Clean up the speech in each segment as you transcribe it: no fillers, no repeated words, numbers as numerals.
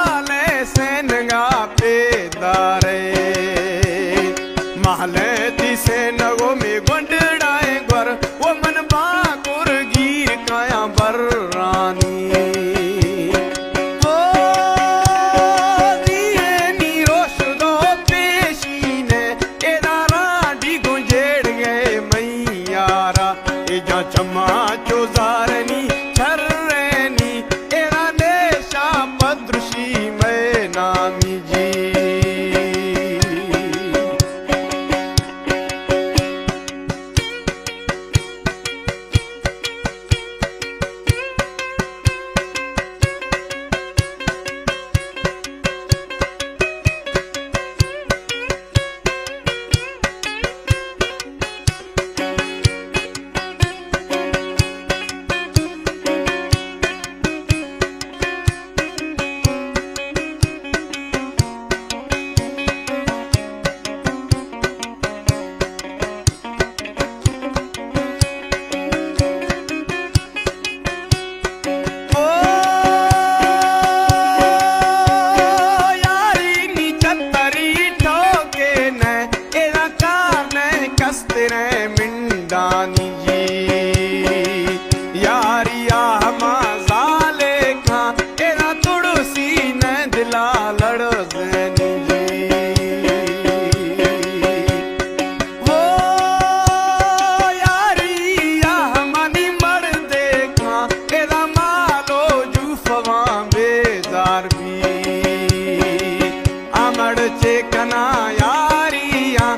वाले सेनगा पेदारे महले दिसे नगो में गुंडड़ाए गुर वो मन बाकुर गिर काया बर रानी चमा चोजारनी छर्रनी एरा देशा पद्रुषी में नामी जी मिंडानी जी यारिया मजाले खा एरा तुड़सी ने दिला लड़जनी जी वो यारिया मनी मर देखा एरा मालो जूफवा बेजार भी अमड़ चेकना यारिया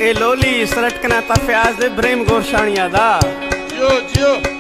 ए लोली सरटकना तफ्याज दे ब्रेम गोरशानिया दा जियो जियो